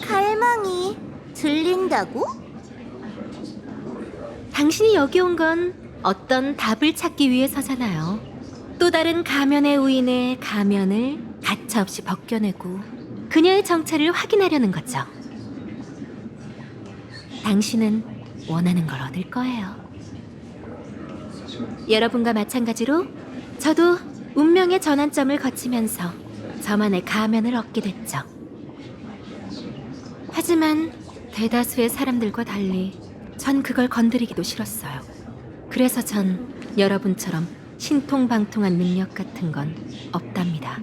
갈망이 들린다고? 당신이 여기 온 건 어떤 답을 찾기 위해서잖아요. 또 다른 가면의 우인의 가면을 가차없이 벗겨내고 그녀의 정체를 확인하려는 거죠. 당신은 원하는 걸 얻을 거예요. 여러분과 마찬가지로 저도 운명의 전환점을 거치면서 저만의 가면을 얻게 됐죠. 하지만 대다수의 사람들과 달리 전 그걸 건드리기도 싫었어요. 그래서 전 여러분처럼 신통방통한 능력 같은 건 없답니다.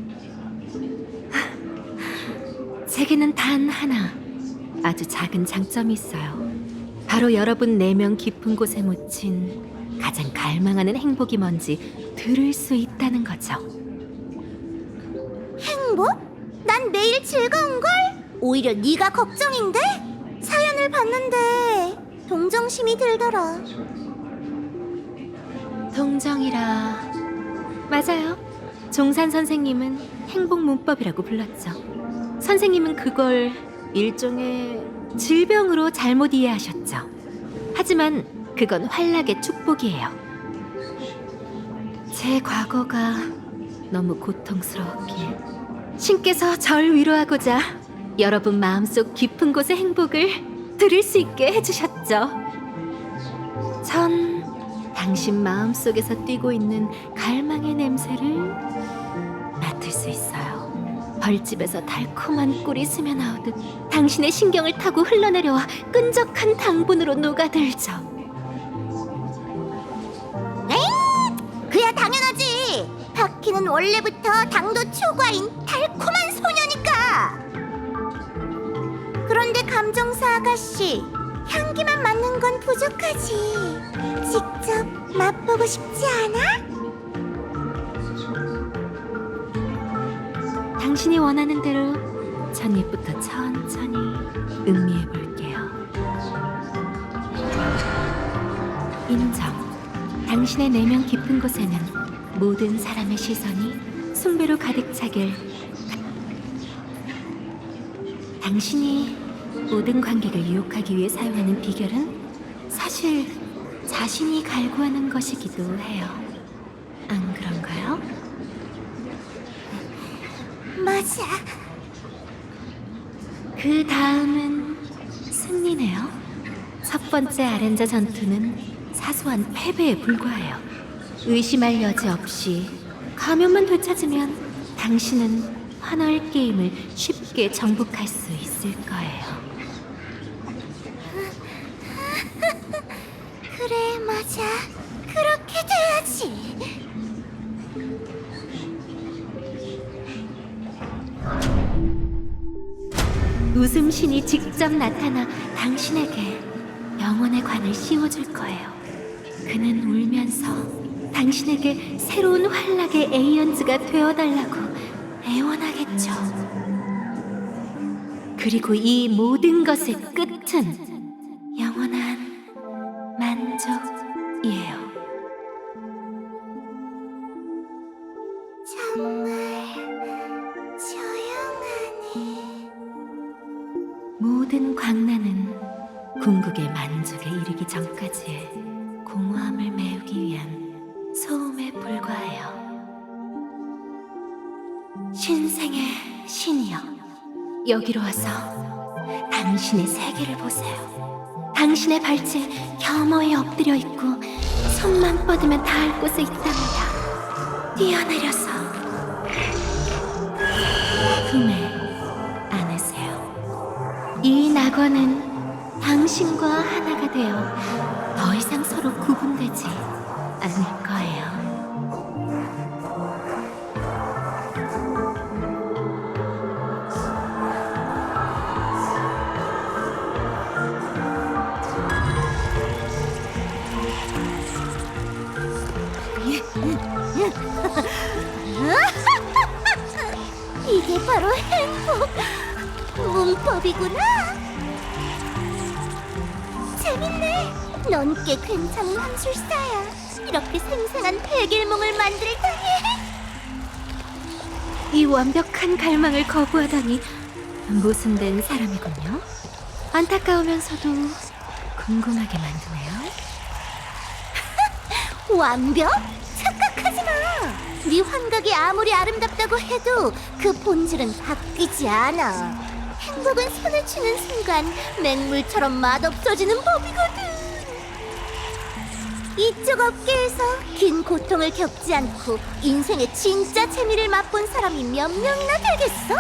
제게는 단 하나 아주 작은 장점이 있어요. 바로 여러분 내면 깊은 곳에 묻힌 가장 갈망하는 행복이 뭔지 들을 수 있다는 거죠. 행복? 난 매일 즐거운걸? 오히려 네가 걱정인데? 사연을 봤는데 동정심이 들더라. 동정이라... 맞아요. 종산 선생님은 행복 문법이라고 불렀죠. 선생님은 그걸 일종의 질병으로 잘못 이해하셨죠. 하지만 그건 환락의 축복이에요. 제 과거가 너무 고통스러웠기에 신께서 절 위로하고자 여러분 마음속 깊은 곳의 행복을 들을 수 있게 해주셨죠. 전 당신 마음속에서 뛰고 있는 갈망의 냄새를 맡을 수 있어요. 벌집에서 달콤한 꿀이 스며나오듯 당신의 신경을 타고 흘러내려와 끈적한 당분으로 녹아들죠. 에잉! 그야 당연하지! 바퀴는 원래부터 당도 초과인 달콤한 소녀니까! 그런데 감정사 아가씨, 향기만 맡는 건 부족하지. 직접 맛보고 싶지 않아? 당신이 원하는 대로 첫 입부터 천천히 음미해 볼게요. 인정. 당신의 내면 깊은 곳에는 모든 사람의 시선이 숭배로 가득 차길. 당신이 모든 관객을 유혹하기 위해 사용하는 비결은 사실 자신이 갈구하는 것이기도 해요. 안 그런가요? 맞아. 그 다음은 승리네요. 첫 번째 아렌자 전투는 사소한 패배에 불과해요. 의심할 여지 없이 가면만 되찾으면 당신은 환월 게임을 쉽게 정복할 수 있을 거예요. 그래, 맞아. 그렇게 돼야지. 웃음신이 직접 나타나 당신에게 영혼의 관을 씌워줄 거예요. 그는 울면서 당신에게 새로운 환락의 에이언즈가 되어달라고 애원하겠죠. 그리고 이 모든 것의 끝은 영원한 만족이에요. 정말 조용하네. 모든 광란은 궁극의 만족에 이르기 전까지의 공허함을 메우기 위한 소음에 불과해요. 신생의 신이여, 여기로 와서 당신의 세계를 보세요. 당신의 발치에 겸허히 엎드려 있고 손만 뻗으면 닿을 곳에 있답니다. 뛰어내려서 품에 안으세요. 이 낙원은 당신과 하나가 되어 더 이상 서로 구분되지 않을 거예요. 이게 바로 행복 문법이구나. 재밌네. 넌 꽤 괜찮은 함술사야. 이렇게 생생한 백일몽을 만들다니. 이 완벽한 갈망을 거부하다니 모순된 사람이군요. 안타까우면서도 궁금하게 만드네요. 완벽? 착각하지 마. 네 환각이 아무리 아름답다고 해도 그 본질은 바뀌지 않아. 행복은 손을 치는 순간 맹물처럼 맛없어지는 법이거든. 이쪽 업계에서 긴 고통을 겪지 않고 인생의 진짜 재미를 맛본 사람이 몇 명이나 되겠어?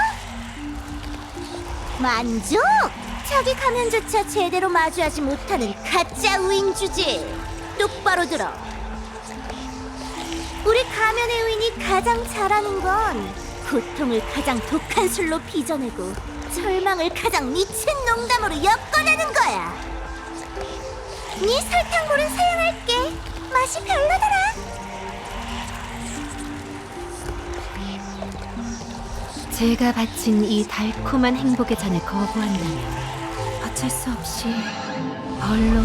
만족! 자기 가면조차 제대로 마주하지 못하는 가짜 우인 주제. 똑바로 들어. 우리 가면의 우인이 가장 잘하는 건 고통을 가장 독한 술로 빚어내고 절망을 가장 미친 농담으로 엮어내는 거야. 네 설탕물은 사용할게. 맛이 별로더라. 제가 바친 이 달콤한 행복의 잔을 거부한다면 어쩔 수 없이 벌로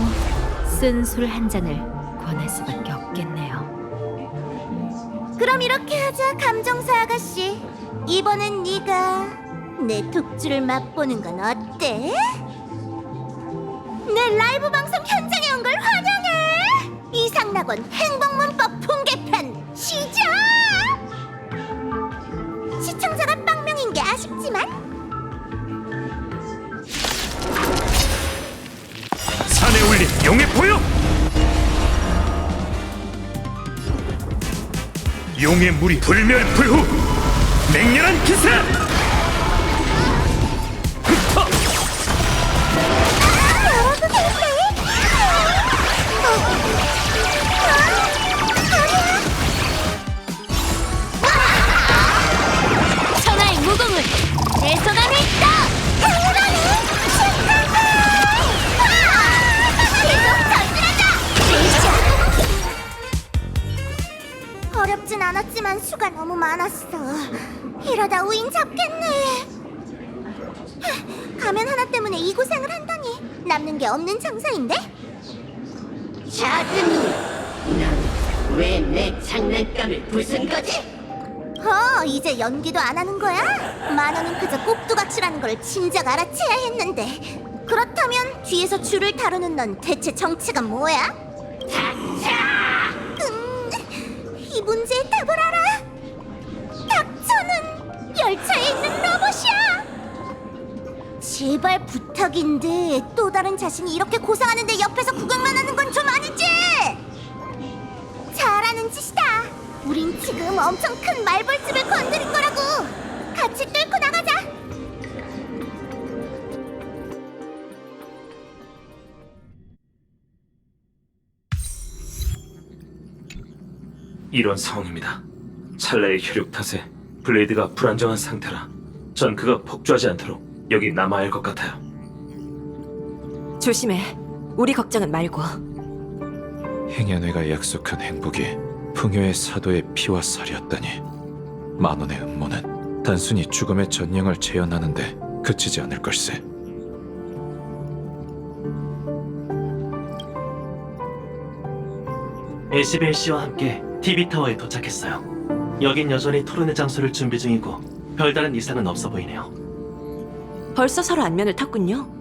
쓴 술 한 잔을 권할 수밖에 없겠네요. 그럼 이렇게 하자, 감정사 아가씨. 이번엔 네가 내 독주를 맛보는 건 어때? 내 라이브 방송 현장에 온 걸 환영해. 이상낙원 행복문법 풍계편 시작. 시청자가 빵명인 게 아쉽지만 산에 울린 용의 포효! 용의 물이 불멸불후! 맹렬한 기세! 흩어! 여러분 될 천하의 무공은 내 손 안에 있다! 어렵진 않았지만 수가 너무 많았어. 이러다 우인 잡겠네. 가면 하나 때문에 이 고생을 한다니 남는 게 없는 장사인데? 작은 넌왜 내 장난감을 부순 거지? 이제 연기도 안 하는 거야? 만화는 그저 꼭두각시라는 걸 진작 알아채야 했는데. 그렇다면 뒤에서 줄을 다루는 넌 대체 정체가 뭐야? 이 문제의 답을 알아. 닥쳐는 열차에 있는 로봇이야. 제발 부탁인데 또 다른 자신이 이렇게 고생하는데 옆에서 구경만 하는 건 좀 아니지? 잘하는 짓이다. 우린 지금 엄청 큰 말벌집을 건드린 거라고. 같이 뚫고 나가자. 이런 상황입니다. 찰나의 혈육 탓에 블레이드가 불안정한 상태라 전 그가 폭주하지 않도록 여기 남아야 할 것 같아요. 조심해. 우리 걱정은 말고. 행여뇌가 약속한 행복이 풍요의 사도의 피와 살이었다니. 만원의 음모는 단순히 죽음의 전령을 재현하는데 그치지 않을 걸세. 에시벨 씨와 함께 TV타워에 도착했어요. 여긴 여전히 토론의 장소를 준비 중이고 별다른 이상은 없어 보이네요. 벌써 서로 안면을 텄군요.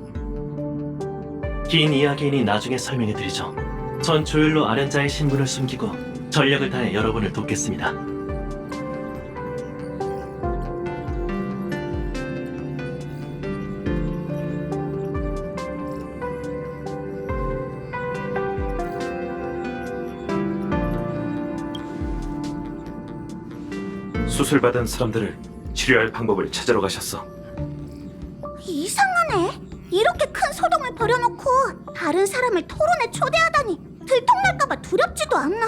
긴 이야기이니 나중에 설명해드리죠. 전 조율로 아련자의 신분을 숨기고 전력을 다해 여러분을 돕겠습니다. 수술받은 사람들을 치료할 방법을 찾으러 가셨어. 이상하네. 이렇게 큰 소동을 벌여놓고 다른 사람을 토론에 초대하다니 들통날까봐 두렵지도 않나?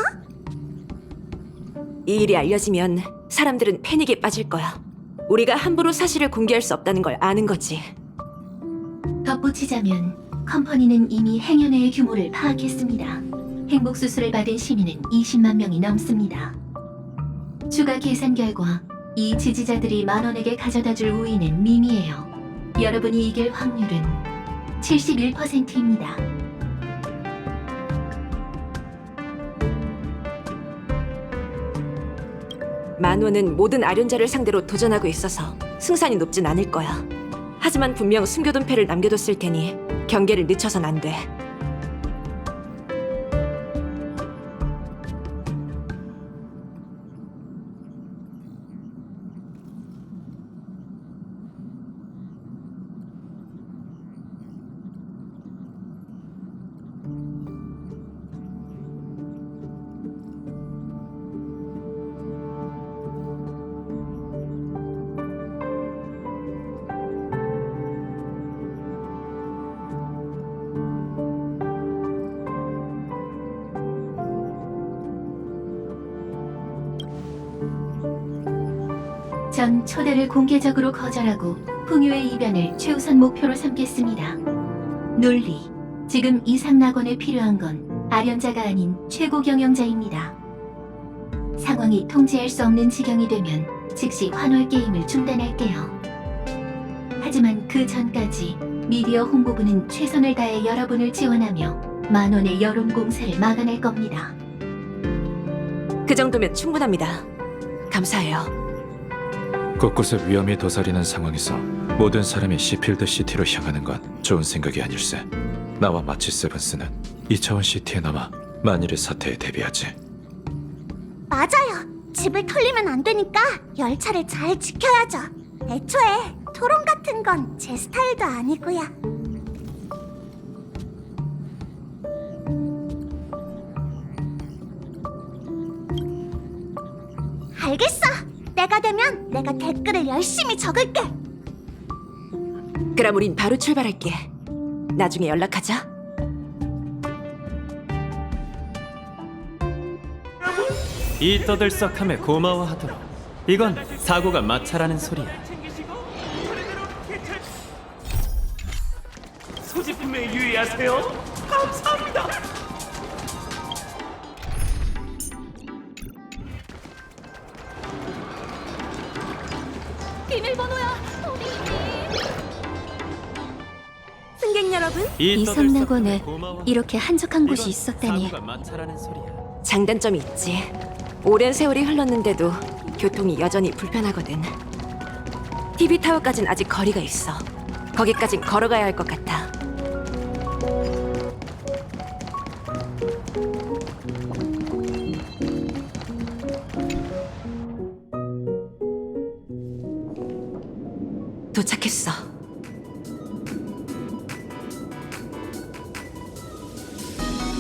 이 일이 알려지면 사람들은 패닉에 빠질 거야. 우리가 함부로 사실을 공개할 수 없다는 걸 아는 거지. 덧붙이자면 컴퍼니는 이미 행여뇌의 규모를 파악했습니다. 행복 수술을 받은 시민은 20만 명이 넘습니다. 추가 계산 결과 이 지지자들이 만원에게 가져다줄 우위는 미미해요. 여러분이 이길 확률은 71%입니다. 만원은 모든 아련자를 상대로 도전하고 있어서 승산이 높진 않을 거야. 하지만 분명 숨겨둔 패를 남겨뒀을 테니 경계를 늦춰선 안 돼. 전 초대를 공개적으로 거절하고 풍요의 이변을 최우선 목표로 삼겠습니다. 논리. 지금 이상 낙원에 필요한 건 아련자가 아닌 최고 경영자입니다. 상황이 통제할 수 없는 지경이 되면 즉시 환월 게임을 중단할게요. 하지만 그 전까지 미디어 홍보부는 최선을 다해 여러분을 지원하며 만원의 여론 공세를 막아낼 겁니다. 그 정도면 충분합니다. 감사해요. 곳곳에 위험이 도사리는 상황에서 모든 사람이 시필드 시티로 향하는 건 좋은 생각이 아닐세. 나와 마치 세븐스는 2차원 시티에 남아 만일의 사태에 대비하지. 맞아요. 집을 털리면 안 되니까 열차를 잘 지켜야죠. 애초에 토론 같은 건 제 스타일도 아니고요. 알겠어. 때가 되면 내가 댓글을 열심히 적을게. 그럼 우린 바로 출발할게. 나중에 연락하자. 이 떠들썩함에 고마워하도록. 이건 사고가 마찰하는 소리야. 소지품에 유의하세요. 감사합니다. 비밀번호야. 승객 여러분, 이 이섬낙원에 고마워. 이렇게 한적한 곳이 이건 있었다니. 사고가 마찰하는 소리야. 장단점이 있지. 오랜 세월이 흘렀는데도 교통이 여전히 불편하거든. TV타워까진 아직 거리가 있어. 거기까진 걸어가야 할 것 같아. 도착했어.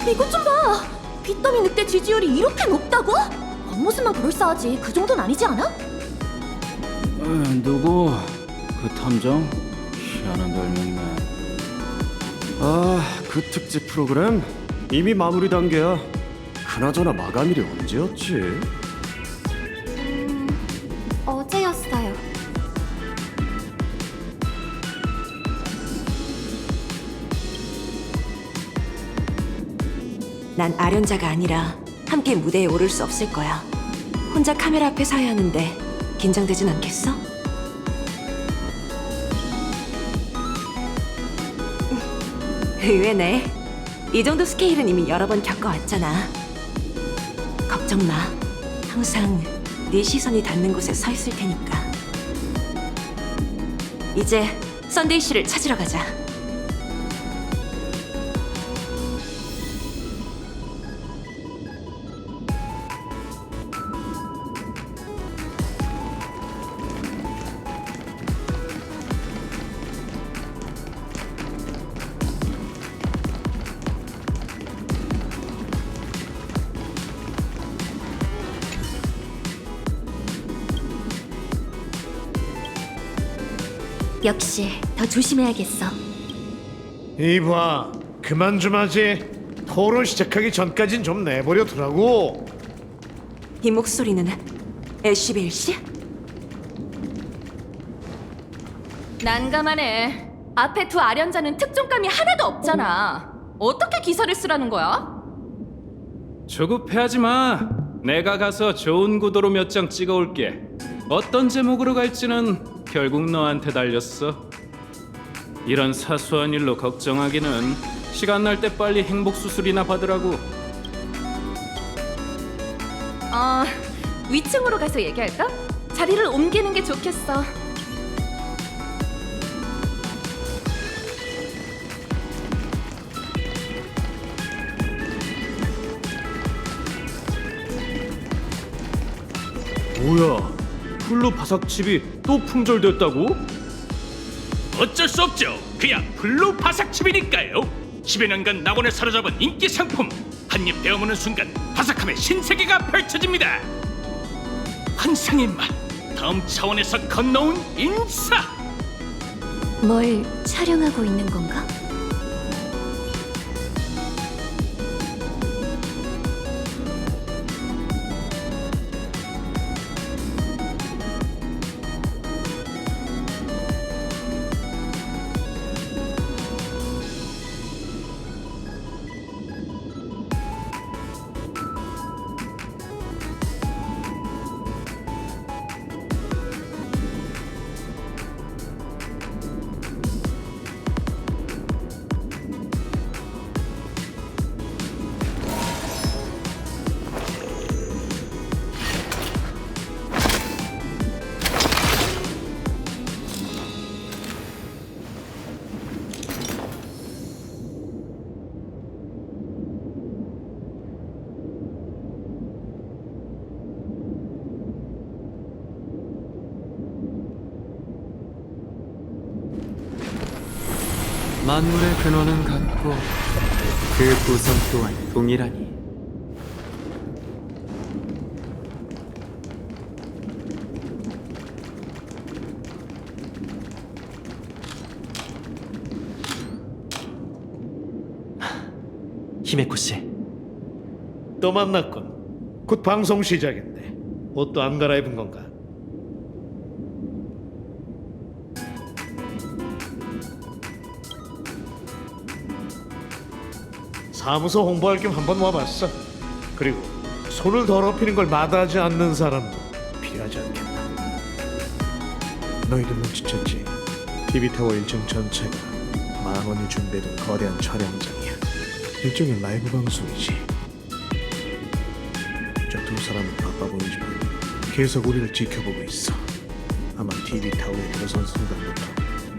이것 좀 봐. 빚더미 늑대 지지율이 이렇게 높다고? 겉모습만 그럴싸하지 그 정도는 아니지 않아? 누구? 그 탐정? 희한한 별명이네. 그 특집 프로그램? 이미 마무리 단계야. 그나저나 마감일이 언제였지? 어제였어요. 난 아련자가 아니라 함께 무대에 오를 수 없을 거야. 혼자 카메라 앞에 서야 하는데 긴장되진 않겠어? 의외네. 이 정도 스케일은 이미 여러 번 겪어왔잖아. 걱정 마. 항상 네 시선이 닿는 곳에 서 있을 테니까. 이제 썬데이 씨를 찾으러 가자. 역시 더 조심해야겠어. 이봐, 그만 좀 하지. 토론 시작하기 전까진 좀 내버려 두라고. 이 목소리는 애쉬베일 씨? 난감하네. 앞에 두 아련자는 특종감이 하나도 없잖아. 어떻게 기사를 쓰라는 거야? 조급해하지 마. 내가 가서 좋은 구도로 몇 장 찍어올게. 어떤 제목으로 갈지는 결국 너한테 달렸어. 이런 사소한 일로 걱정하기는 시간 날 때 빨리 행복 수술이나 받으라고. 위층으로 가서 얘기할까? 자리를 옮기는 게 좋겠어. 뭐야? 풀로 바삭칩이 또 품절됐다고? 어쩔 수 없죠. 그야 블루 바삭칩이니까요. 10여 년간 낙원을 사로잡은 인기 상품. 한입 베어무는 순간 바삭함의 신세계가 펼쳐집니다. 환상의 맛, 다음 차원에서 건너온 인사. 뭘 촬영하고 있는 건가? 만물의 근원은 같고 그 구성 또한 동일하니 히메코 씨, 또 만났군. 곧 방송 시작인데 옷도 안 갈아입은 건가? 사무소 홍보할 겸 한번 와봤어. 그리고 손을 더럽히는 걸 마다하지 않는 사람도 필요하지 않겠나. 너희도 눈치챘지? TV타워 1층 전체가 10,000원이 준비된 거대한 촬영장이야. 일종의 라이브 방송이지. 저 두 사람은 바빠 보이지만 계속 우리를 지켜보고 있어. 아마 TV타워에 들어선 순간부터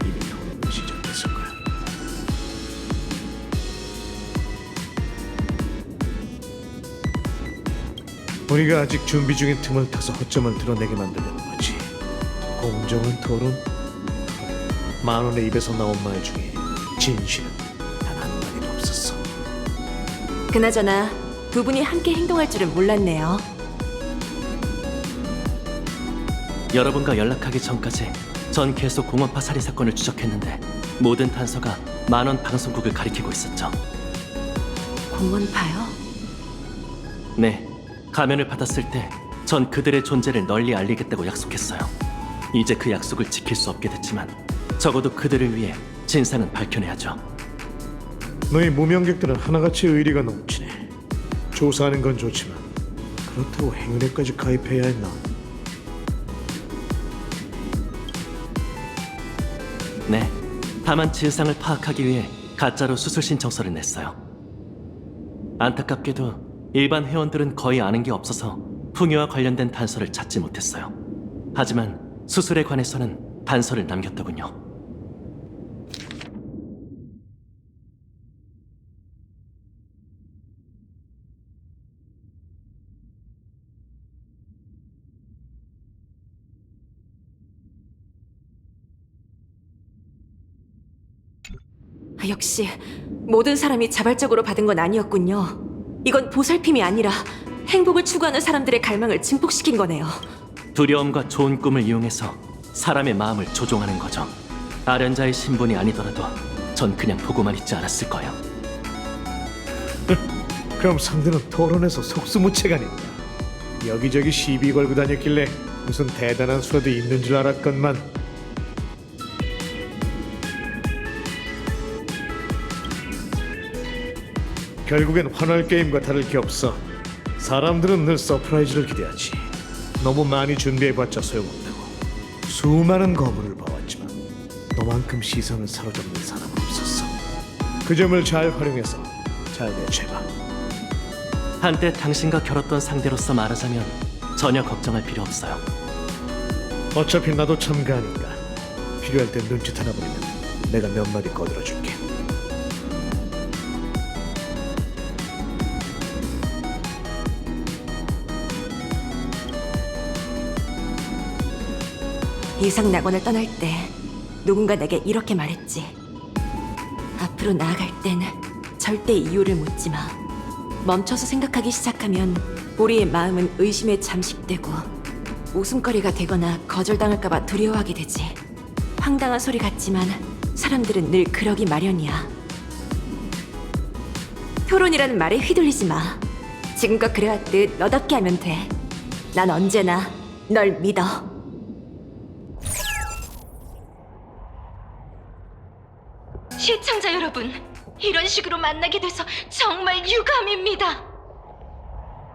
이미 토론은 시작됐을 거야. 우리가 아직 준비 중인 틈을 타서 허점을 드러내게 만들려는 거지. 공정한 토론? 10,000원의 입에서 나온 말 중에 진실은 단 한마디도 없었어. 그나저나 두 분이 함께 행동할 줄은 몰랐네요. 여러분과 연락하기 전까지 전 계속 공원파 살인 사건을 추적했는데 모든 단서가 만원 방송국을 가리키고 있었죠. 공원파요? 네, 가면을 받았을 때 전 그들의 존재를 널리 알리겠다고 약속했어요. 이제 그 약속을 지킬 수 없게 됐지만 적어도 그들을 위해 진상은 밝혀내야죠. 너희 무명객들은 하나같이 의리가 넘치네. 조사하는 건 좋지만 그렇다고 행운에까지 가입해야 했나? 네, 다만 진상을 파악하기 위해 가짜로 수술 신청서를 냈어요. 안타깝게도 일반 회원들은 거의 아는 게 없어서 풍요와 관련된 단서를 찾지 못했어요. 하지만 수술에 관해서는 단서를 남겼더군요. 역시 모든 사람이 자발적으로 받은 건 아니었군요. 이건 보살핌이 아니라 행복을 추구하는 사람들의 갈망을 증폭시킨 거네요. 두려움과 좋은 꿈을 이용해서 사람의 마음을 조종하는 거죠. 아련자의 신분이 아니더라도 전 그냥 보고만 있지 않았을 거예요. 그럼 상대는 토론에서 속수무책아닌가. 여기저기 시비 걸고 다녔길래 무슨 대단한 수라도 있는 줄 알았건만. 결국엔 환월 게임과 다를 게 없어. 사람들은 늘 서프라이즈를 기대하지. 너무 많이 준비해봤자 소용없다고. 수많은 거물을 봐왔지만 너만큼 시선을 사로잡는 사람은 없었어. 그 점을 잘 활용해서 잘 대처해봐. 한때 당신과 겨뤘던 상대로서 말하자면 전혀 걱정할 필요 없어요. 어차피 나도 참가하니까 필요할 땐 눈짓 하나 보이면 내가 몇 마디 거들어줄게. 이상 낙원을 떠날 때 누군가 내게 이렇게 말했지. 앞으로 나아갈 땐 절대 이유를 묻지 마. 멈춰서 생각하기 시작하면 우리의 마음은 의심에 잠식되고 웃음거리가 되거나 거절당할까봐 두려워하게 되지. 황당한 소리 같지만 사람들은 늘 그러기 마련이야. 토론이라는 말에 휘둘리지 마. 지금껏 그래왔듯 너답게 하면 돼. 난 언제나 널 믿어. 시청자 여러분, 이런 식으로 만나게 돼서 정말 유감입니다.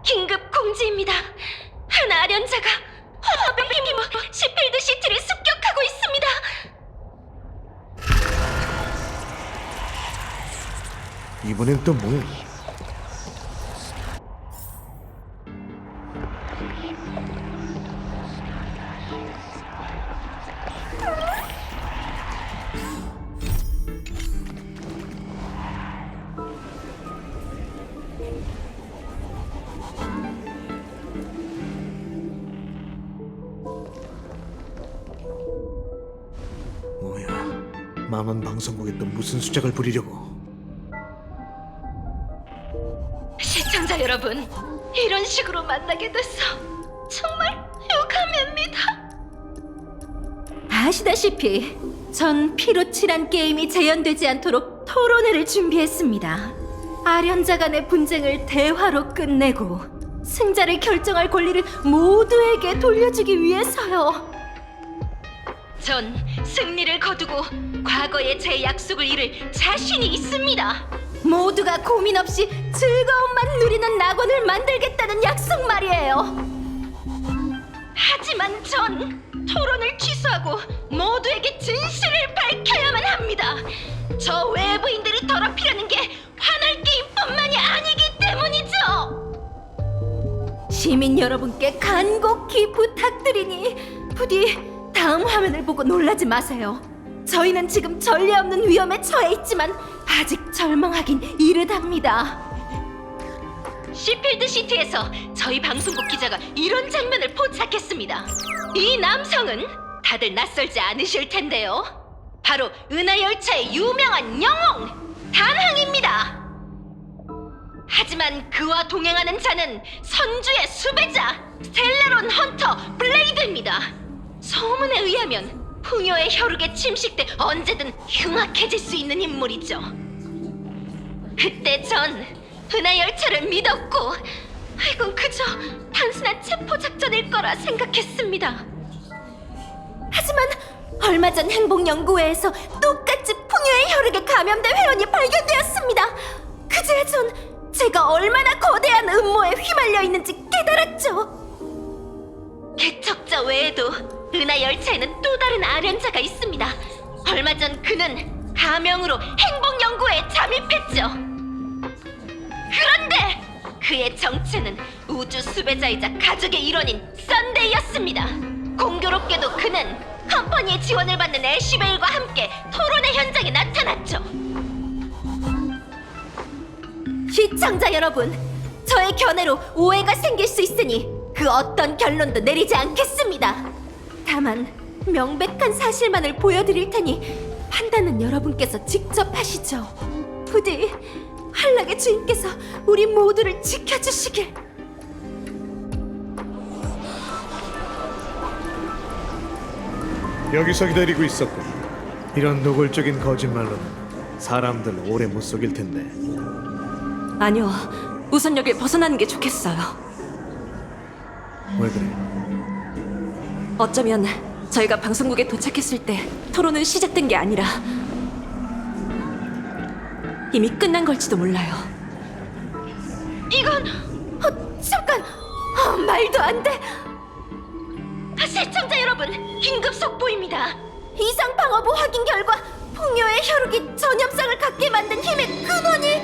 긴급 공지입니다. 한 아련자가 화합의 힘입어 시필드 시티를 습격하고 있습니다. 이번엔 또 뭐야? 뭐야? 만원 방송국에 또 무슨 수작을 부리려고? 시청자 여러분, 이런 식으로 만나게 돼서 정말 유감입니다. 아시다시피 전 피로 칠한 게임이 재현되지 않도록 토론회를 준비했습니다. 아련자 간의 분쟁을 대화로 끝내고 승자를 결정할 권리를 모두에게 돌려주기 위해서요. 전 승리를 거두고 과거의 제 약속을 이룰 자신이 있습니다. 모두가 고민 없이 즐거움만 누리는 낙원을 만들겠다는 약속 말이에요. 하지만 전 토론을 취소하고 모두에게 진실을 밝혀야만 합니다. 저 외부인들이 더럽히려는 게 환월 게임뿐만이 아니기 때문이죠. 시민 여러분께 간곡히 부탁드리니 부디 다음 화면을 보고 놀라지 마세요. 저희는 지금 전례 없는 위험에 처해 있지만 아직 절망하긴 이르답니다. 시필드 시티에서 저희 방송국 기자가 이런 장면을 포착했습니다. 이 남성은 다들 낯설지 않으실 텐데요. 바로 은하열차의 유명한 영웅 단항입니다. 하지만 그와 동행하는 자는 선주의 수배자 스텔라론 헌터 블레이드입니다. 소문에 의하면 풍요의 혈육에 침식돼 언제든 흉악해질 수 있는 인물이죠. 그때 전 은하열차를 믿었고 이건 그저 단순한 체포 작전일 거라 생각했습니다. 하지만 얼마 전 행복연구회에서 똑같이 풍요의 혈육에 감염된 회원이 발견되었습니다. 그제야 전 제가 얼마나 거대한 음모에 휘말려 있는지 깨달았죠. 개척자 외에도 은하열차에는 또 다른 아련자가 있습니다. 얼마 전 그는 가명으로 행복연구회에 잠입했죠. 그런데 그의 정체는 우주 수배자이자 가족의 일원인 썬데이였습니다. 공교롭게도 그는 컴퍼니의 지원을 받는 애쉬베일과 함께 토론회 현장에 나타났죠. 시청자 여러분, 저의 견해로 오해가 생길 수 있으니 그 어떤 결론도 내리지 않겠습니다. 다만 명백한 사실만을 보여드릴 테니 판단은 여러분께서 직접 하시죠. 부디 한락의 주인께서 우리 모두를 지켜주시길. 여기서 기다리고 있었군. 이런 노골적인 거짓말로는 사람들 오래 못 속일 텐데. 아니요, 우선 여길 벗어나는 게 좋겠어요. 왜 그래? 어쩌면 저희가 방송국에 도착했을 때 토론은 시작된 게 아니라 이미 끝난 걸지도 몰라요. 이건 잠깐! 말도 안 돼! 시청자 여러분, 긴급 속보입니다. 이상 방어부 확인 결과 풍요의 혈육이 전염성을 갖게 만든 힘의 근원이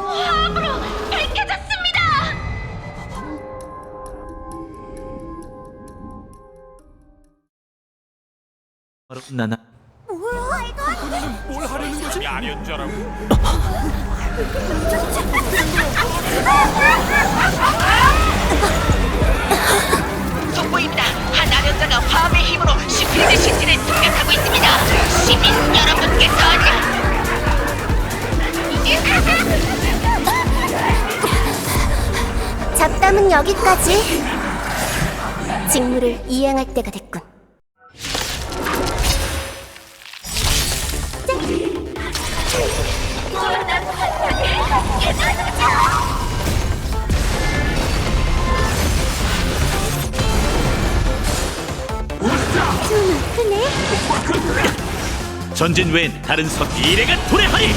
화합으로 밝혀졌습니다. 바로 나나. 뭘 하려는 거지? 야련자라고. 속보입니다. 한 아련자가 화합의 이번엔 여기까지. 직무를 이행할 때가 됐군. 좀 아프네. 전진 외엔 다른 선 미래가 도래하리.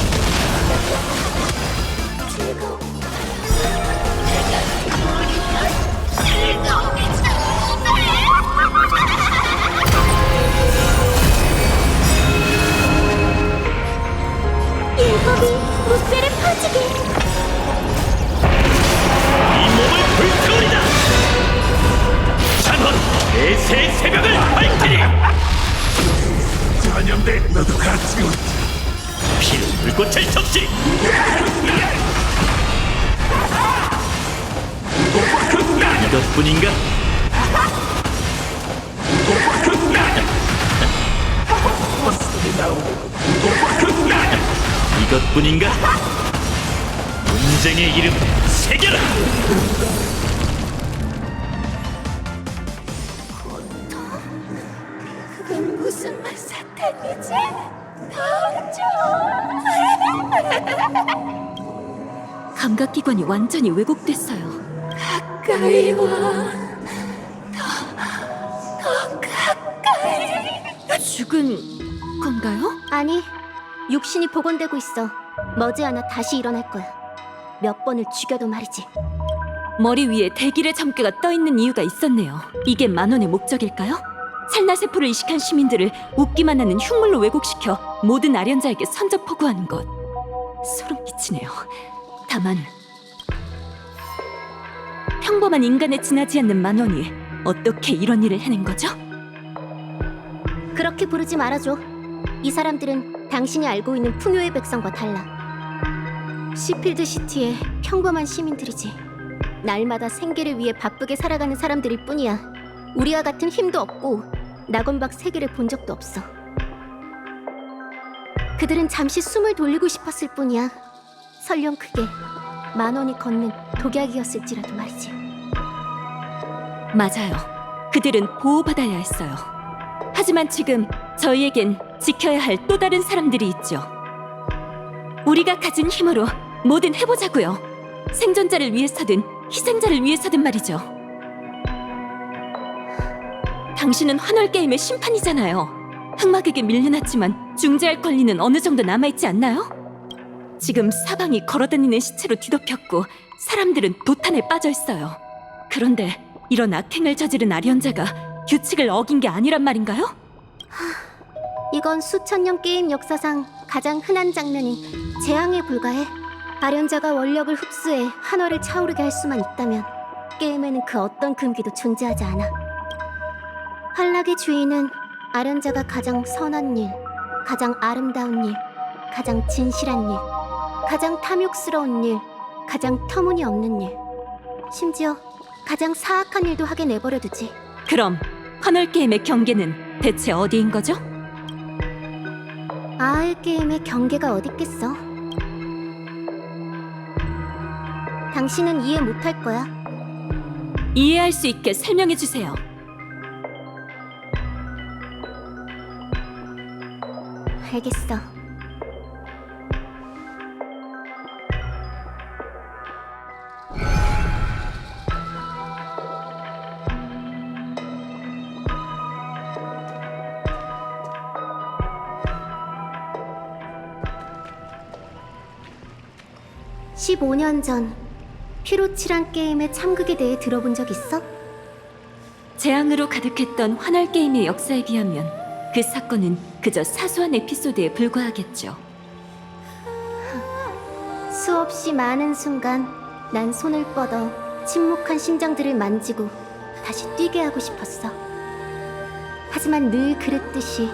율법이 무쇠를 퍼지게. 이 몸을 불태우리다. 찬헌 내새 새벽을 밝히리. 전염대 너도 같이 피로 불꽃을 적시. 이것뿐인가? 이것뿐인가? 문쟁의 이름 새겨라! 그건 무슨 말 사탄이지? 감각기관이 완전히 왜곡됐어요. 가까이 와. 더 가까이. 죽은 건가요? 아니, 육신이 복원되고 있어. 머지않아 다시 일어날 거야. 몇 번을 죽여도 말이지. 머리 위에 대길의 점괘가 떠있는 이유가 있었네요. 이게 만원의 목적일까요? 살나세포를 이식한 시민들을 웃기만 하는 흉물로 왜곡시켜 모든 아련자에게 선접 포구하는 것. 소름 끼치네요. 다만 평범한 인간에 지나지 않는 만원이 어떻게 이런 일을 해낸 거죠? 그렇게 부르지 말아줘. 이 사람들은 당신이 알고 있는 풍요의 백성과 달라. 시필드 시티의 평범한 시민들이지. 날마다 생계를 위해 바쁘게 살아가는 사람들일 뿐이야. 우리와 같은 힘도 없고 낙원박 세계를 본 적도 없어. 그들은 잠시 숨을 돌리고 싶었을 뿐이야. 설령 그게 만원이 걷는 독약이었을지라도 말이지. 맞아요. 그들은 보호받아야 했어요. 하지만 지금 저희에겐 지켜야 할 또 다른 사람들이 있죠. 우리가 가진 힘으로 뭐든 해보자고요. 생존자를 위해서든 희생자를 위해서든 말이죠. 당신은 환월게임의 심판이잖아요. 흑막에게 밀려났지만 중재할 권리는 어느 정도 남아있지 않나요? 지금 사방이 걸어다니는 시체로 뒤덮였고 사람들은 도탄에 빠져있어요. 그런데 이런 악행을 저지른 아련자가 규칙을 어긴 게 아니란 말인가요? 이건 수천 년 게임 역사상 가장 흔한 장면인 재앙에 불과해. 아련자가 원력을 흡수해 환월을 차오르게 할 수만 있다면 게임에는 그 어떤 금기도 존재하지 않아. 환락의 주인은 아련자가 가장 선한 일, 가장 아름다운 일, 가장 진실한 일, 가장 탐욕스러운 일, 가장 터무니없는 일, 심지어 가장 사악한 일도 하게 내버려두지. 그럼 환월게임의 경계는 대체 어디인 거죠? 아을 게임의 경계가 어딨겠어? 당신은 이해 못할 거야. 이해할 수 있게 설명해 주세요. 알겠어. (15년) 전 피로칠한 게임의 참극에 대해 들어본 적 있어? 재앙으로 가득했던 환월게임의 역사에 비하면 그 사건은 그저 사소한 에피소드에 불과하겠죠. 수없이 많은 순간 난 손을 뻗어 침묵한 심장들을 만지고 다시 뛰게 하고 싶었어. 하지만 늘 그랬듯이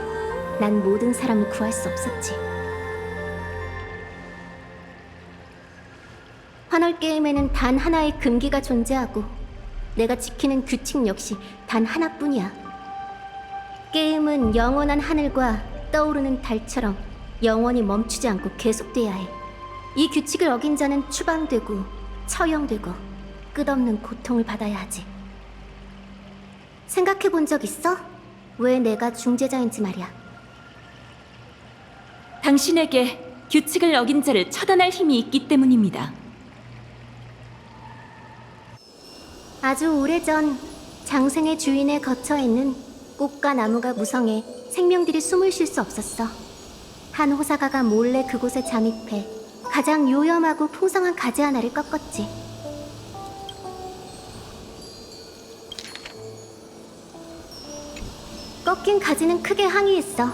난 모든 사람을 구할 수 없었지. 환월 게임에는 단 하나의 금기가 존재하고 내가 지키는 규칙 역시 단 하나뿐이야. 게임은 영원한 하늘과 떠오르는 달처럼 영원히 멈추지 않고 계속돼야 해. 이 규칙을 어긴 자는 추방되고 처형되고 끝없는 고통을 받아야 하지. 생각해 본 적 있어? 왜 내가 중재자인지 말이야. 당신에게 규칙을 어긴 자를 처단할 힘이 있기 때문입니다. 아주 오래전 장생의 주인의 거처에는 꽃과 나무가 무성해 생명들이 숨을 쉴 수 없었어. 한 호사가가 몰래 그곳에 잠입해 가장 요염하고 풍성한 가지 하나를 꺾었지. 꺾인 가지는 크게 항의했어.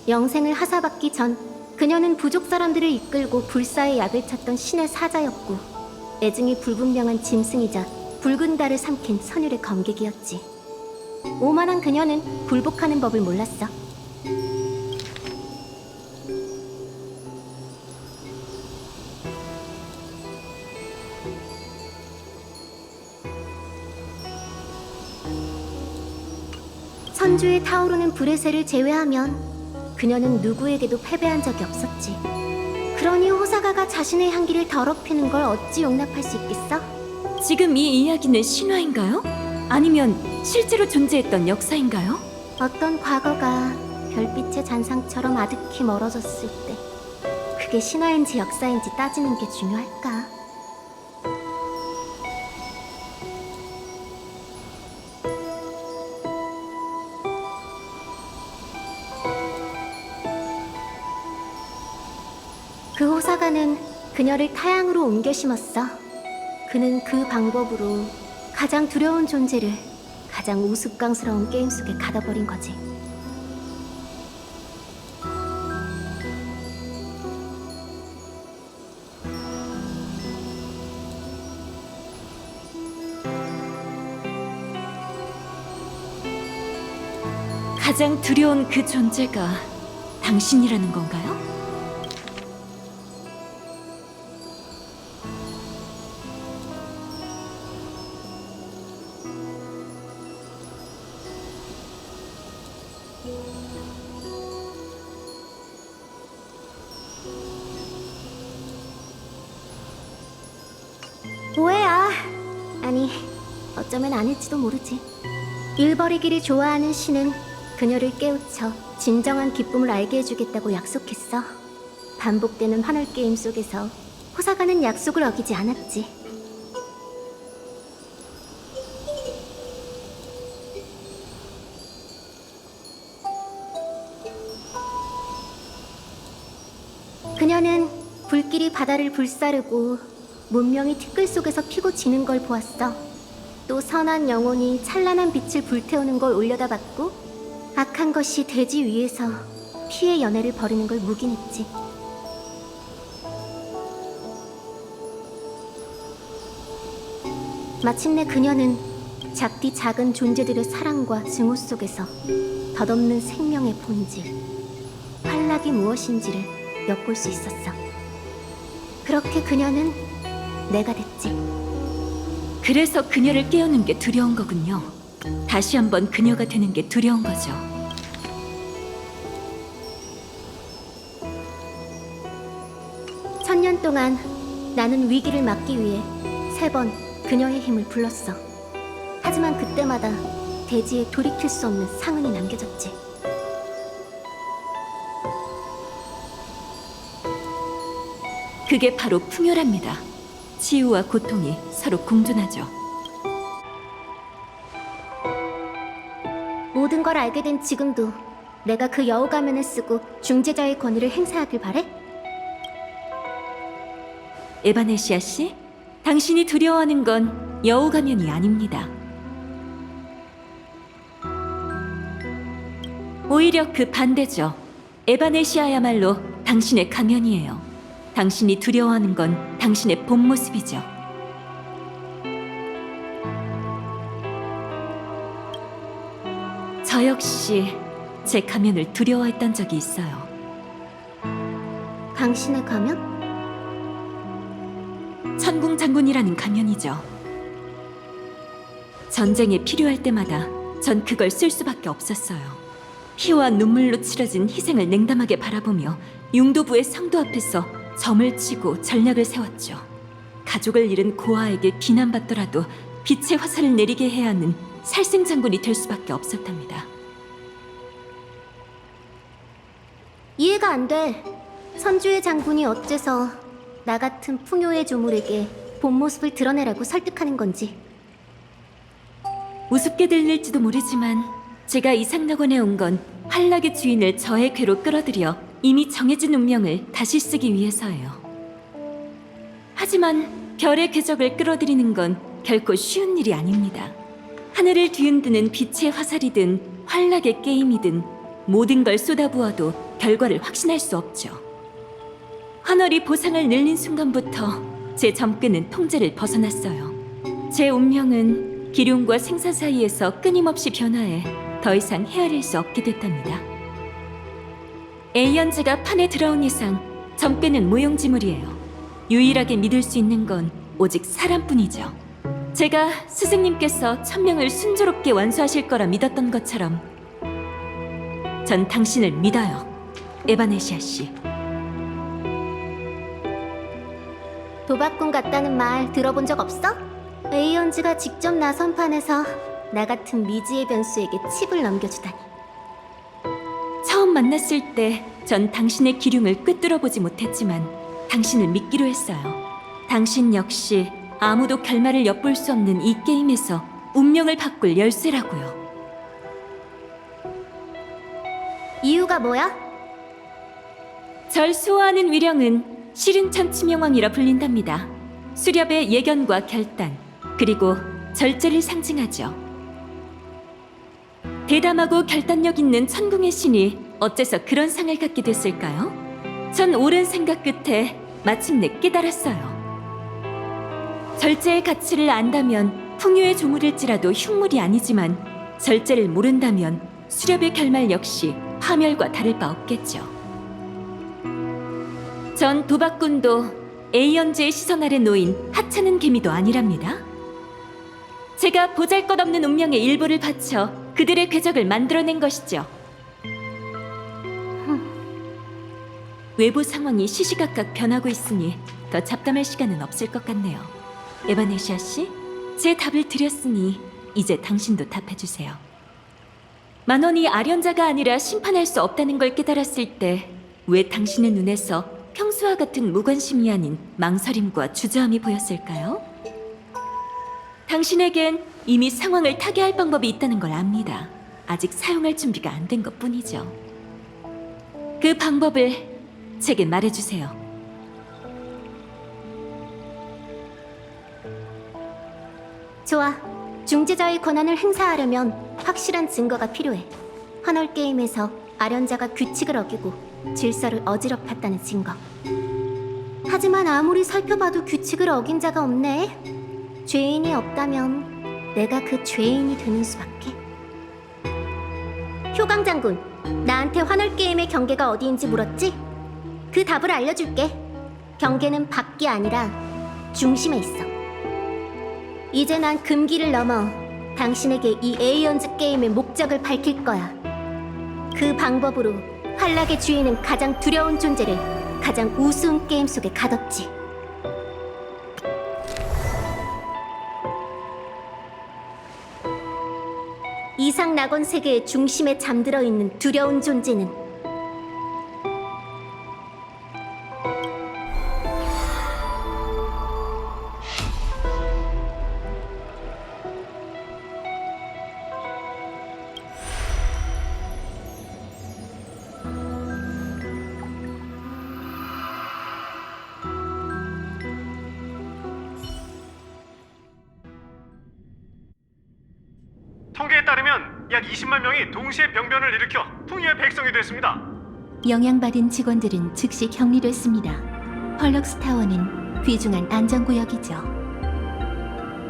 영생을 하사받기 전 그녀는 부족 사람들을 이끌고 불사의 약을 찾던 신의 사자였고 애증이 불분명한 짐승이자 붉은 달을 삼킨 선율의 검객이었지. 오만한 그녀는 굴복하는 법을 몰랐어. 선주에 타오르는 불의 새를 제외하면 그녀는 누구에게도 패배한 적이 없었지. 그러니 호사가가 자신의 향기를 더럽히는 걸 어찌 용납할 수 있겠어? 지금 이 이야기는 신화인가요? 아니면 실제로 존재했던 역사인가요? 어떤 과거가 별빛의 잔상처럼 아득히 멀어졌을 때 그게 신화인지 역사인지 따지는 게 중요할까? 그 호사가는 그녀를 타양으로 옮겨 심었어. 그는 그 방법으로 가장 두려운 존재를 가장 우스꽝스러운 게임 속에 가둬버린 거지. 가장 두려운 그 존재가 당신이라는 건가요? 오해야. 아니, 어쩌면 아닐지도 모르지. 일버리기를 좋아하는 신은 그녀를 깨우쳐 진정한 기쁨을 알게 해주겠다고 약속했어. 반복되는 환월 게임 속에서 호사가는 약속을 어기지 않았지. 그녀는 불길이 바다를 불사르고 문명이 티끌 속에서 피고 지는 걸 보았어. 또 선한 영혼이 찬란한 빛을 불태우는 걸 올려다봤고 악한 것이 대지 위에서 피의 연애를 벌이는 걸 묵인했지. 마침내 그녀는 작디 작은 존재들의 사랑과 증오 속에서 덧없는 생명의 본질, 환락이 무엇인지를 엿볼 수 있었어. 그렇게 그녀는 내가 됐지. 그래서 그녀를 깨우는 게 두려운 거군요. 다시 한번 그녀가 되는 게 두려운 거죠. 천년 동안 나는 위기를 막기 위해 3번 그녀의 힘을 불렀어. 하지만 그때마다 대지에 돌이킬 수 없는 상흔이 남겨졌지. 그게 바로 풍요랍니다. 치유와 고통이 서로 공존하죠. 모든 걸 알게 된 지금도 내가 그 여우 가면을 쓰고 중재자의 권위를 행사하길 바래? 에바네시아 씨, 당신이 두려워하는 건 여우 가면이 아닙니다. 오히려 그 반대죠. 에바네시아야말로 당신의 가면이에요. 당신이 두려워하는 건 당신의 본 모습이죠. 저 역시 제 가면을 두려워했던 적이 있어요. 당신의 가면? 천궁장군이라는 가면이죠. 전쟁에 필요할 때마다 전 그걸 쓸 수밖에 없었어요. 피와 눈물로 치러진 희생을 냉담하게 바라보며 융도부의 성도 앞에서 점을 치고 전략을 세웠죠. 가족을 잃은 고아에게 비난받더라도 빛의 화살을 내리게 해야 하는 살생장군이 될 수밖에 없었답니다. 이해가 안 돼. 선주의 장군이 어째서 나 같은 풍요의 조물에게 본 모습을 드러내라고 설득하는 건지. 우습게 들릴지도 모르지만 제가 이상낙원에 온 건 한락의 주인을 저의 궤로 끌어들여 이미 정해진 운명을 다시 쓰기 위해서예요. 하지만 별의 궤적을 끌어들이는 건 결코 쉬운 일이 아닙니다. 하늘을 뒤흔드는 빛의 화살이든 환락의 게임이든 모든 걸 쏟아부어도 결과를 확신할 수 없죠. 환월이 보상을 늘린 순간부터 제 점괘는 통제를 벗어났어요. 제 운명은 기룡과 생사 사이에서 끊임없이 변화해 더 이상 헤아릴 수 없게 됐답니다. 에이언즈가 판에 들어온 이상 점괘는 무용지물이에요. 유일하게 믿을 수 있는 건 오직 사람뿐이죠. 제가 스승님께서 천명을 순조롭게 완수하실 거라 믿었던 것처럼 전 당신을 믿어요, 에바네시아 씨. 도박꾼 같다는 말 들어본 적 없어? 에이언즈가 직접 나선 판에서 나 같은 미지의 변수에게 칩을 넘겨주다니. 처음 만났을 때 전 당신의 기륭을 꿰뚫어보지 못했지만 당신을 믿기로 했어요. 당신 역시 아무도 결말을 엿볼 수 없는 이 게임에서 운명을 바꿀 열쇠라고요. 이유가 뭐야? 절 수호하는 위령은 시륜천 치명왕이라 불린답니다. 수렵의 예견과 결단, 그리고 절제를 상징하죠. 대담하고 결단력 있는 천궁의 신이 어째서 그런 상을 갖게 됐을까요? 전 오랜 생각 끝에 마침내 깨달았어요. 절제의 가치를 안다면 풍요의 조물일지라도 흉물이 아니지만 절제를 모른다면 수렵의 결말 역시 파멸과 다를 바 없겠죠. 전 도박꾼도 에이언즈의 시선 아래 놓인 하찮은 개미도 아니랍니다. 제가 보잘것없는 운명의 일부를 바쳐 그들의 궤적을 만들어낸 것이죠. 외부 상황이 시시각각 변하고 있으니 더 잡담할 시간은 없을 것 같네요. 에바네시아 씨, 제 답을 드렸으니 이제 당신도 답해주세요. 만원이 아련자가 아니라 심판할 수 없다는 걸 깨달았을 때 왜 당신의 눈에서 평소와 같은 무관심이 아닌 망설임과 주저함이 보였을까요? 당신에겐 이미 상황을 타개할 방법이 있다는 걸 압니다. 아직 사용할 준비가 안 된 것뿐이죠. 그 방법을 제게 말해주세요. 좋아. 중재자의 권한을 행사하려면 확실한 증거가 필요해. 환월 게임에서 아련자가 규칙을 어기고 질서를 어지럽혔다는 증거. 하지만 아무리 살펴봐도 규칙을 어긴 자가 없네. 죄인이 없다면 내가 그 죄인이 되는 수밖에. 효강 장군, 나한테 환월 게임의 경계가 어디인지 물었지? 그 답을 알려줄게. 경계는 밖이 아니라 중심에 있어. 이제 난 금기를 넘어 당신에게 이 에이언즈 게임의 목적을 밝힐 거야. 그 방법으로 환락의 주인은 가장 두려운 존재를 가장 우스운 게임 속에 가뒀지. 이상 낙원 세계의 중심에 잠들어 있는 두려운 존재는 통계에 따르면 약 20만 명이 동시에 병변을 일으켜 풍요의 백성이 됐습니다. 영향받은 직원들은 즉시 격리됐습니다. 펄럭스 타워는 귀중한 안전구역이죠.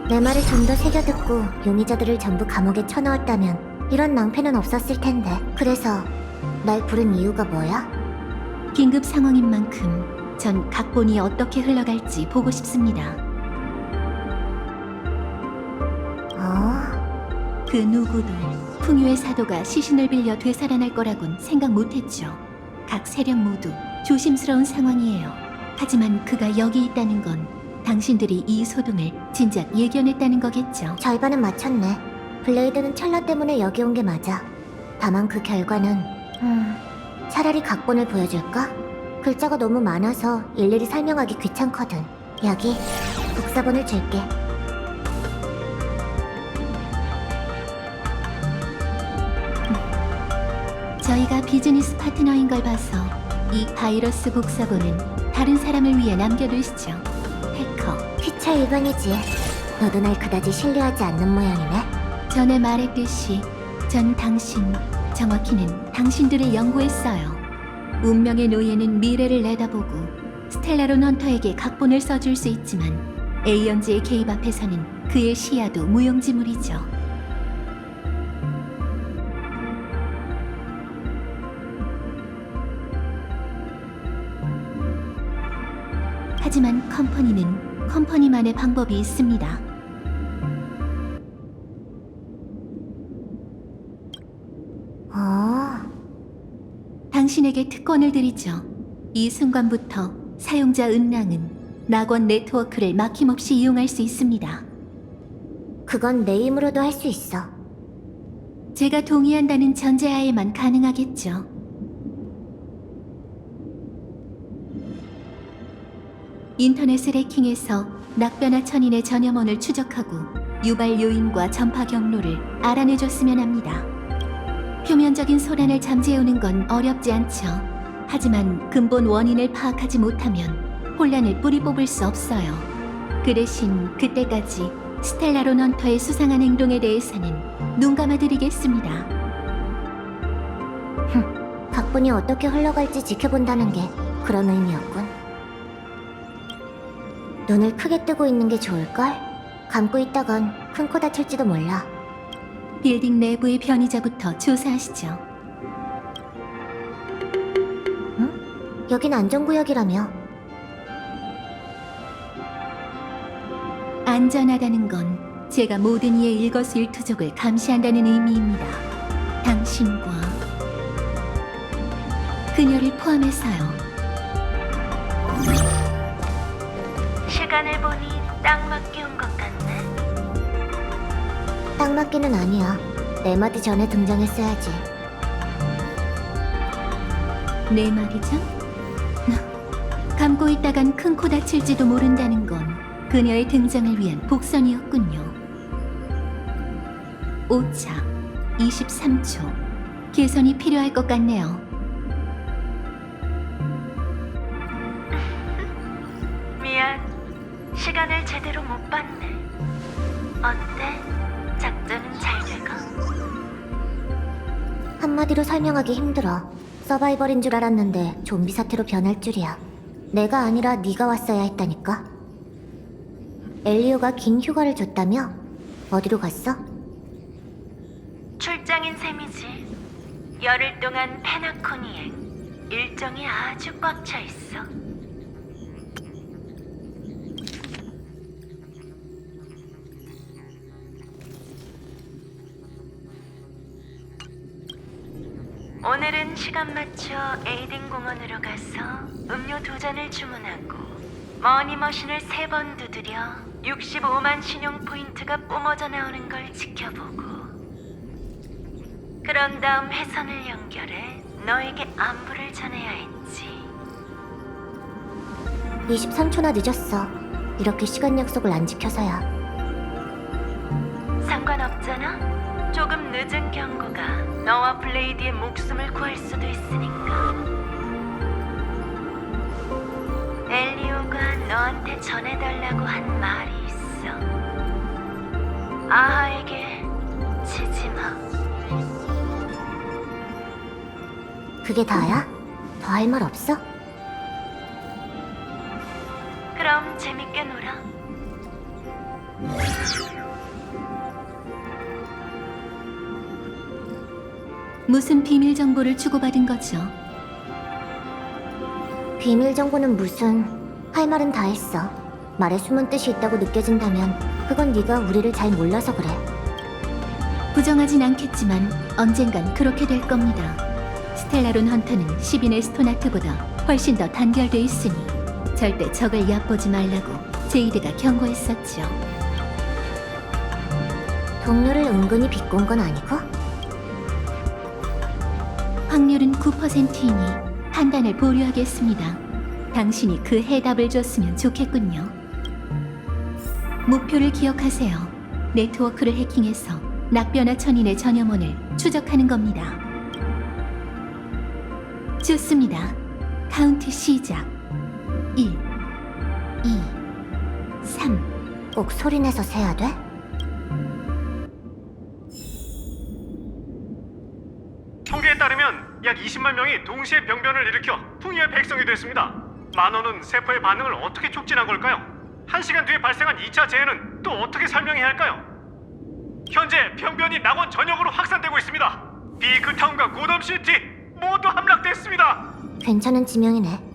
내 말을 좀 더 새겨듣고 용의자들을 전부 감옥에 쳐넣었다면 이런 낭패는 없었을 텐데. 그래서 날 부른 이유가 뭐야? 긴급 상황인 만큼 전 각본이 어떻게 흘러갈지 보고 싶습니다. 그 누구도 풍요의 사도가 시신을 빌려 되살아날 거라곤 생각 못했죠. 각 세력 모두 조심스러운 상황이에요. 하지만 그가 여기 있다는 건 당신들이 이 소동을 진작 예견했다는 거겠죠. 절반은 맞췄네. 블레이드는 찰나 때문에 여기 온 게 맞아. 다만 그 결과는 차라리 각본을 보여줄까? 글자가 너무 많아서 일일이 설명하기 귀찮거든. 여기 복사본을 줄게. 저희가 비즈니스 파트너인 걸 봐서 이 바이러스 복사본은 다른 사람을 위해 남겨두시죠. 해커. 피차 일반이지. 너도 날 그다지 신뢰하지 않는 모양이네. 전에 말했듯이 전 당신, 정확히는 당신들을 연구했어요. 운명의 노예는 미래를 내다보고 스텔라론 헌터에게 각본을 써줄 수 있지만 에이언즈의 개입 앞에서는 그의 시야도 무용지물이죠. 하지만 컴퍼니는 컴퍼니만의 방법이 있습니다. 당신에게 특권을 드리죠. 이 순간부터 사용자 은랑은 낙원 네트워크를 막힘없이 이용할 수 있습니다. 그건 내 힘으로도 할 수 있어. 제가 동의한다는 전제하에만 가능하겠죠. 인터넷을 해킹해서 낙변화 천인의 전염원을 추적하고 유발 요인과 전파 경로를 알아내줬으면 합니다. 표면적인 소란을 잠재우는 건 어렵지 않죠. 하지만 근본 원인을 파악하지 못하면 혼란을 뿌리 뽑을 수 없어요. 그 대신 그때까지 스텔라론 헌터의 수상한 행동에 대해서는 눈 감아드리겠습니다. 각본이 어떻게 흘러갈지 지켜본다는 게 그런 의미였군. 눈을 크게 뜨고 있는 게 좋을걸? 감고 있다간 큰 코 다칠지도 몰라. 빌딩 내부의 변이자부터 조사하시죠. 응? 여긴 안전구역이라며. 안전하다는 건 제가 모든 이의 일거수일투족을 감시한다는 의미입니다. 당신과 그녀를 포함해서요. 시간을 보니 딱 맞게 온 것 같네. 딱 맞기는 아니야. 네 마디 전에 등장했어야지. 네 말이죠? 감고 있다간 큰 코 다칠지도 모른다는 건 그녀의 등장을 위한 복선이었군요. 5차, 23초. 개선이 필요할 것 같네요. 미안. 시간을 제대로 못 봤네. 어때? 작전은 잘 돼가? 한마디로 설명하기 힘들어. 서바이벌인 줄 알았는데 좀비 사태로 변할 줄이야. 내가 아니라 네가 왔어야 했다니까. 엘리오가 긴 휴가를 줬다며? 어디로 갔어? 출장인 셈이지. 열흘 동안 페나코니에 일정이 아주 꽉 차 있어. 오늘은 시간 맞춰 에이든 공원으로 가서 음료 2잔을 주문하고 머니머신을 3번 두드려 65만 신용 포인트가 뿜어져 나오는 걸 지켜보고 그런 다음 회선을 연결해 너에게 안부를 전해야 했지. 23초나 늦었어. 이렇게 시간 약속을 안 지켜서야. 상관없잖아. 조금 늦은 경고가 너와 블레이드의 목숨을 구할 수도 있으니까. 엘리오가 너한테 전해달라고 한 말이 있어. 아하에게 지지 마. 그게 다야? 더 할 말 없어? 그럼 재밌게 놀아. 무슨 비밀 정보를 주고받은 거죠? 비밀 정보는 무슨... 할 말은 다 했어. 말에 숨은 뜻이 있다고 느껴진다면 그건 네가 우리를 잘 몰라서 그래. 부정하진 않겠지만 언젠간 그렇게 될 겁니다. 스텔라론 헌터는 10인의 스토나트보다 훨씬 더 단결돼 있으니 절대 적을 얕보지 말라고 제이드가 경고했었죠. 동료를 은근히 비꼰 건 아니고? 확률은 9%이니 판단을 보류하겠습니다. 당신이 그 해답을 줬으면 좋겠군요. 목표를 기억하세요. 네트워크를 해킹해서 낙변화 천인의 전염원을 추적하는 겁니다. 좋습니다. 카운트 시작. 1, 2, 3. 꼭 소리내서 세야 돼? 통계에 따르면 약 20만 명이 동시에 병변을 일으켜 풍이의 백성이 됐습니다. 만원은 세포의 반응을 어떻게 촉진한 걸까요? 1시간 뒤에 발생한 2차 재해는 또 어떻게 설명해야 할까요? 현재 병변이 낙원 전역으로 확산되고 있습타운과 고덤시티 모두 함락됐습니다. 괜찮은 지명이네.